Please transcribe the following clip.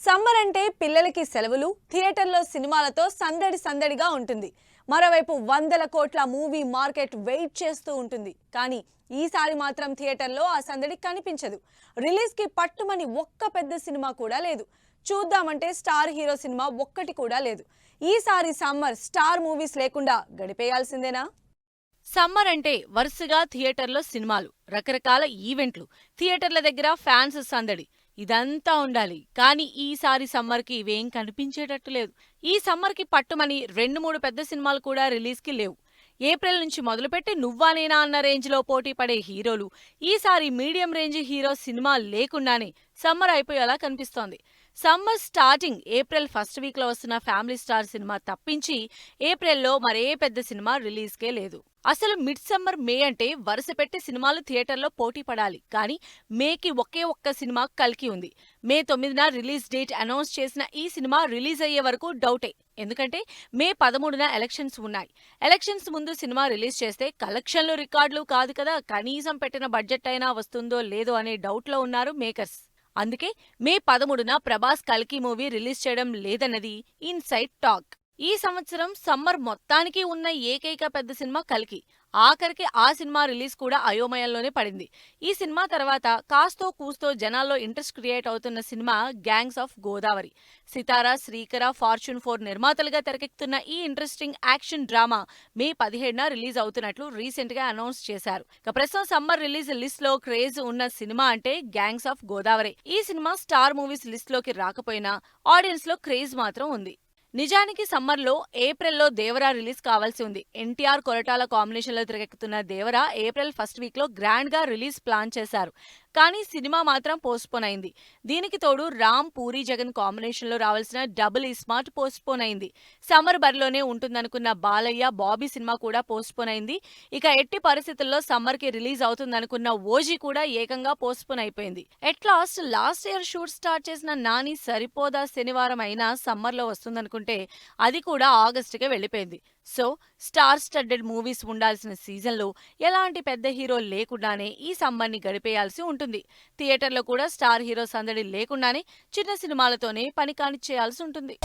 Summer అంటే పిల్లలకి సెలవులు, థియేటర్లో సినిమాలతో సందడి సందడిగా ఉంటుంది. మరోవైపు వందల కోట్ల మూవీ మార్కెట్ వెయిట్ చేస్తూ ఉంటుంది. కానీ ఈసారి మాత్రం థియేటర్లో ఆ సందడి కనిపించదు. రిలీజ్కి పట్టుమని ఒక్క పెద్ద సినిమా కూడా లేదు. చూద్దామంటే స్టార్ హీరో సినిమా ఒక్కటి కూడా లేదు. ఈసారి సమ్మర్ స్టార్ మూవీస్ లేకుండా గడిపేయాల్సిందేనా? సమ్మర్ అంటే వరుసగా థియేటర్లో సినిమాలు, రకరకాల ఈవెంట్లు, థియేటర్ల దగ్గర ఫ్యాన్స్ సందడి, ఇదంతా ఉండాలి. కానీ ఈసారి సమ్మర్కి ఇవేం కనిపించేటట్టు లేదు. ఈ సమ్మర్కి పట్టుమని 2-3 పెద్ద సినిమాలు కూడా రిలీజ్కి లేవు. ఏప్రిల్ నుంచి మొదలుపెట్టి నువ్వా నేనా అన్న రేంజ్లో పోటీ పడే హీరోలు, ఈసారి మీడియం రేంజ్ హీరో సినిమా లేకుండానే సమ్మర్ అయిపోయేలా కనిపిస్తోంది. సమ్మర్ స్టార్టింగ్ ఏప్రిల్ ఫస్ట్ వీక్లో వస్తున్న ఫ్యామిలీ స్టార్ సినిమా తప్పించి ఏప్రిల్లో మరే పెద్ద సినిమా రిలీజ్కే లేదు. అసలు మిడ్ సమ్మర్ మే అంటే వరుస పెట్టి సినిమాలు థియేటర్లో పోటీ పడాలి. కానీ మేకి ఒకే ఒక్క సినిమా కల్కి ఉంది. మే 9న రిలీజ్ డేట్ అనౌన్స్ చేసిన ఈ సినిమా రిలీజ్ అయ్యే వరకు డౌటే. ఎందుకంటే మే 13న ఎలక్షన్స్ ఉన్నాయి. ఎలక్షన్స్ ముందు సినిమా రిలీజ్ చేస్తే కలెక్షన్లు రికార్డులు కాదు కదా, కనీసం పెట్టిన బడ్జెట్ అయినా వస్తుందో లేదో అనే డౌట్లో ఉన్నారు మేకర్స్. అందుకే మే 13న ప్రభాస్ కల్కి మూవీ రిలీజ్ చేయడం లేదన్నది ఇన్సైడ్ టాక్. ఈ సంవత్సరం సమ్మర్ మొత్తానికి ఉన్న ఏకైక పెద్ద సినిమా కల్కి. ఆఖరికి ఆ సినిమా రిలీజ్ కూడా అయోమయంలోనే పడింది. ఈ సినిమా తర్వాత కాస్తో కూస్తో జనాల్లో ఇంట్రెస్ట్ క్రియేట్ అవుతున్న cinema gangs of Godavari. Sithara, Srikara, fortune 4 నిర్మాతలుగా తెరకెక్కుతున్న ఈ ఇంట్రెస్టింగ్ యాక్షన్ డ్రామా మే 17న రిలీజ్ అవుతున్నట్లు రీసెంట్ గా అనౌన్స్ చేశారు. ప్రస్తుతం సమ్మర్ రిలీజ్ లిస్ట్ లో క్రేజ్ ఉన్న సినిమా అంటే గ్యాంగ్స్ ఆఫ్ గోదావరి. ఈ సినిమా స్టార్ మూవీస్ లిస్ట్ లోకి రాకపోయినా ఆడియన్స్ లో క్రేజ్ మాత్రం ఉంది. నిజానికి సమ్మర్లో ఏప్రిల్లో దేవరా రిలీజ్ కావాల్సి ఉంది. ఎన్టీఆర్, కొరటాల కాంబినేషన్లో తెరకెక్కుతున్న దేవరా ఏప్రిల్ ఫస్ట్ వీక్లో గ్రాండ్గా రిలీజ్ ప్లాన్ చేశారు. కానీ సినిమా మాత్రం పోస్ట్పోన్ అయింది. దీనికి తోడు రామ్, పూరి జగన్ కాంబినేషన్లో రావాల్సిన డబుల్ ఇస్మార్ట్ పోస్ట్పోన్ అయింది. సమ్మర్ బరిలోనే ఉంటుందనుకున్న బాలయ్య, బాబీ సినిమా కూడా పోస్ట్పోన్ అయింది. ఇక ఎట్టి పరిస్థితుల్లో సమ్మర్కి రిలీజ్ అవుతుందనుకున్న ఓజీ కూడా ఏకంగా పోస్ట్పోన్ అయిపోయింది. లాస్ట్ ఇయర్ షూట్ స్టార్ట్ చేసిన నాని సరిపోదా శనివారం అయినా సమ్మర్లో వస్తుందనుకుంటే అది కూడా ఆగస్టుకే వెళ్లిపోయింది. సో స్టార్ స్టడ్డెడ్ మూవీస్ ఉండాల్సిన సీజన్లో ఎలాంటి పెద్ద హీరో లేకుండానే ఈ సమ్మర్ని గడిపేయాల్సి ఉంటుంది. థియేటర్లో కూడా స్టార్ హీరో సందడి లేకుండానే చిన్న సినిమాలతోనే పని కానిచ్చేయాల్సి ఉంటుంది.